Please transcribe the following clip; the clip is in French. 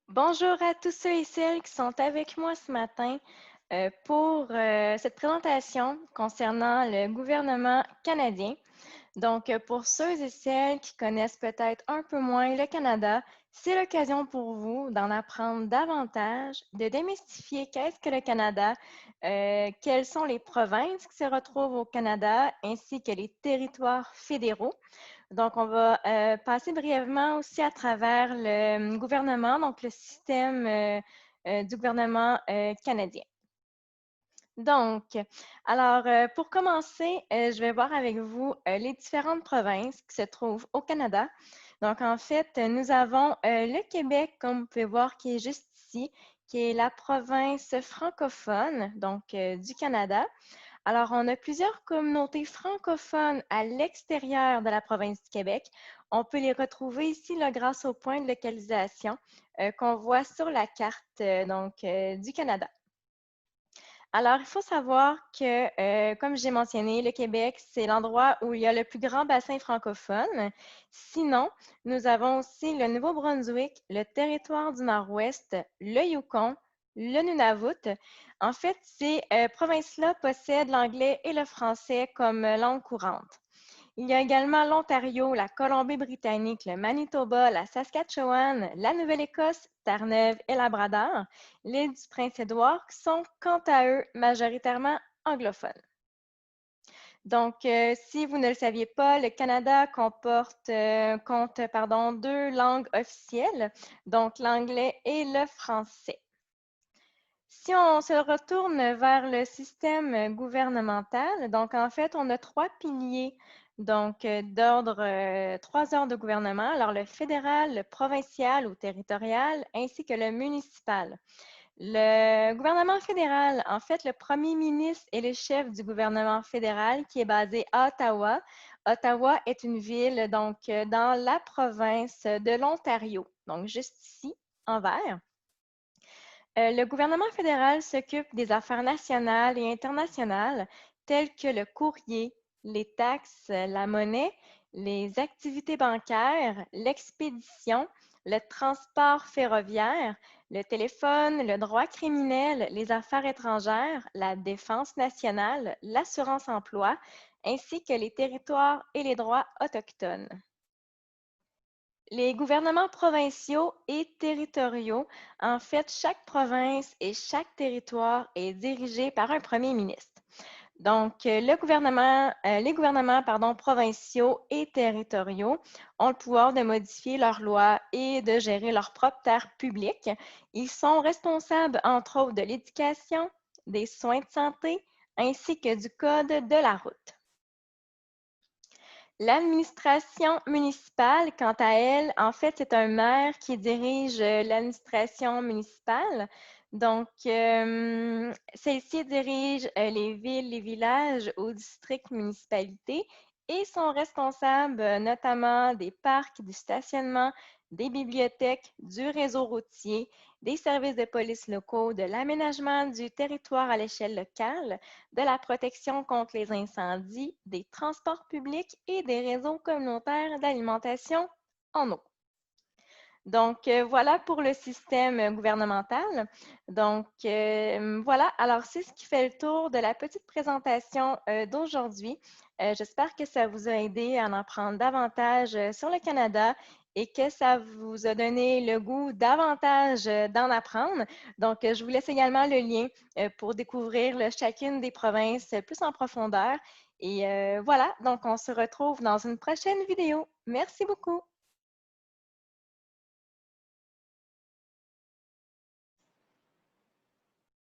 Bonjour à tous ceux et celles qui sont avec moi ce matin pour cette présentation concernant le gouvernement canadien. Donc, pour ceux et celles qui connaissent peut-être un peu moins le Canada, c'est l'occasion pour vous d'en apprendre davantage, de démystifier qu'est-ce que le Canada, quelles sont les provinces qui se retrouvent au Canada, ainsi que les territoires fédéraux. Donc, on va passer brièvement aussi à travers le gouvernement, donc le système du gouvernement canadien. Donc, alors, pour commencer, je vais voir avec vous les différentes provinces qui se trouvent au Canada. Donc, en fait, nous avons le Québec, comme vous pouvez voir, qui est juste ici, qui est la province francophone, donc du Canada. Alors, on a plusieurs communautés francophones à l'extérieur de la province du Québec. On peut les retrouver ici là, grâce au point de localisation qu'on voit sur la carte du Canada. Alors, il faut savoir que, comme j'ai mentionné, le Québec, c'est l'endroit où il y a le plus grand bassin francophone. Sinon, nous avons aussi le Nouveau-Brunswick, le territoire du Nord-Ouest, le Yukon, le Nunavut. En fait, ces provinces-là possèdent l'anglais et le français comme langue courante. Il y a également l'Ontario, la Colombie-Britannique, le Manitoba, la Saskatchewan, la Nouvelle-Écosse, Terre-Neuve et Labrador, l'île du Prince-Édouard, qui sont quant à eux majoritairement anglophones. Donc, si vous ne le saviez pas, le Canada compte deux langues officielles, donc l'anglais et le français. Si on se retourne vers le système gouvernemental, donc en fait, on a trois piliers trois ordres de gouvernement, alors le fédéral, le provincial ou territorial, ainsi que le municipal. Le gouvernement fédéral, en fait, le premier ministre est le chef du gouvernement fédéral qui est basé à Ottawa. Ottawa est une ville dans la province de l'Ontario, donc juste ici, en vert. Le gouvernement fédéral s'occupe des affaires nationales et internationales telles que le courrier, les taxes, la monnaie, les activités bancaires, l'expédition, le transport ferroviaire, le téléphone, le droit criminel, les affaires étrangères, la défense nationale, l'assurance-emploi, ainsi que les territoires et les droits autochtones. Les gouvernements provinciaux et territoriaux, en fait, chaque province et chaque territoire est dirigé par un premier ministre. Donc, les gouvernements provinciaux et territoriaux ont le pouvoir de modifier leurs lois et de gérer leurs propres terres publiques. Ils sont responsables, entre autres, de l'éducation, des soins de santé, ainsi que du code de la route. L'administration municipale, quant à elle, en fait, c'est un maire qui dirige l'administration municipale. Donc, celle-ci dirige les villes, les villages ou districts municipalités et sont responsables notamment des parcs, du stationnement, des bibliothèques, du réseau routier, des services de police locaux, de l'aménagement du territoire à l'échelle locale, de la protection contre les incendies, des transports publics et des réseaux communautaires d'alimentation en eau. Donc, voilà pour le système gouvernemental. Donc, voilà. Alors, c'est ce qui fait le tour de la petite présentation d'aujourd'hui. J'espère que ça vous a aidé à en apprendre davantage sur le Canada et que ça vous a donné le goût davantage d'en apprendre. Donc, je vous laisse également le lien pour découvrir chacune des provinces plus en profondeur. Et voilà, donc on se retrouve dans une prochaine vidéo. Merci beaucoup.